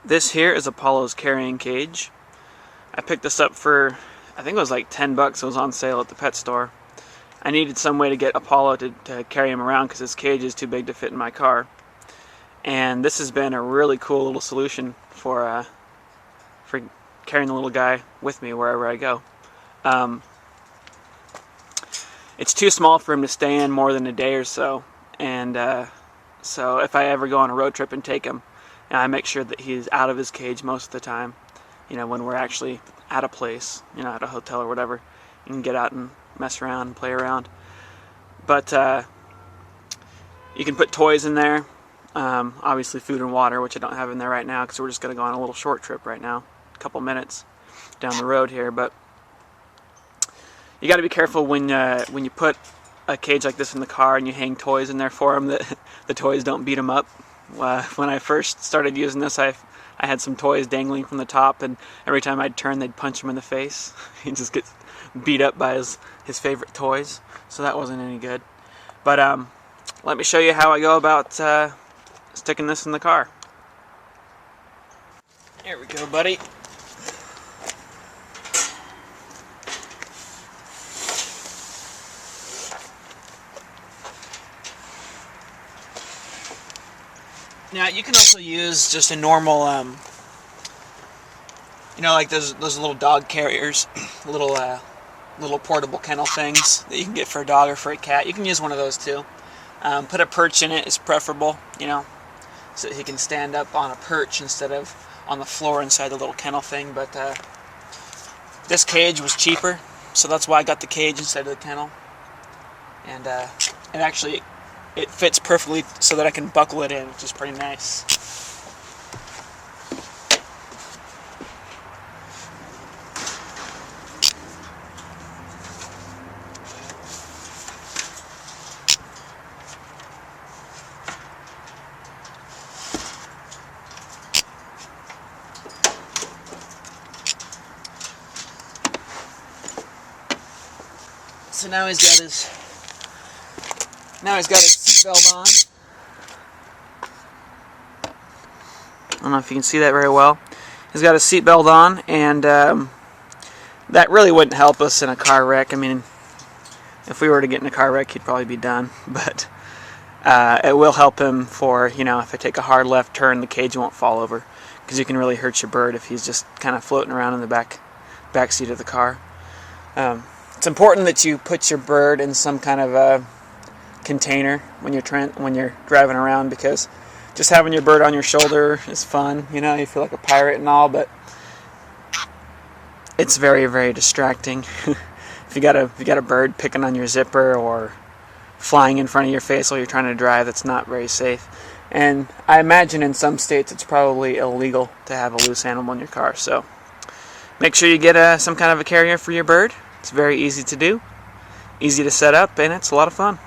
This here is Apollo's carrying cage. I picked this up for, I think it was like 10 bucks. It was on sale at the pet store. I needed some way to get Apollo to carry him around because his cage is too big to fit in my car. And this has been a really cool little solution for carrying the little guy with me wherever I go. It's too small for him to stay in more than a day or so, and so if I ever go on a road trip and take him, I make sure that he's out of his cage most of the time. You know, when we're actually at a place, you know, at a hotel or whatever, you can get out and mess around and play around. But you can put toys in there, obviously food and water, which I don't have in there right now because we're just going to go on a little short trip right now, a couple minutes down the road here. But you got to be careful when you put a cage like this in the car and you hang toys in there for him, that the toys don't beat him up. When I first started using this, I had some toys dangling from the top, and every time I'd turn, they'd punch him in the face. He'd just get beat up by his favorite toys, so that wasn't any good. But let me show you how I go about sticking this in the car. Here we go, buddy. Now you can also use just a normal, you know, like those little dog carriers, little portable kennel things that you can get for a dog or for a cat. You can use one of those too. Put a perch in it is preferable, you know, so that he can stand up on a perch instead of on the floor inside the little kennel thing. But this cage was cheaper, so that's why I got the cage instead of the kennel. And actually, it fits perfectly so that I can buckle it in, which is pretty nice. So now he's got his seatbelt on. I don't know if you can see that very well. He's got his seatbelt on, and that really wouldn't help us in a car wreck. I mean, if we were to get in a car wreck, he'd probably be done. But it will help him for, you know, if I take a hard left turn, the cage won't fall over, because you can really hurt your bird if he's just kind of floating around in the back seat of the car. It's important that you put your bird in some kind of a container when you're driving around, because just having your bird on your shoulder is fun. You know, you feel like a pirate and all, but it's very, very distracting. If you got a bird picking on your zipper or flying in front of your face while you're trying to drive, that's not very safe. And I imagine in some states it's probably illegal to have a loose animal in your car. So make sure you get some kind of a carrier for your bird. It's very easy to do, easy to set up, and it's a lot of fun.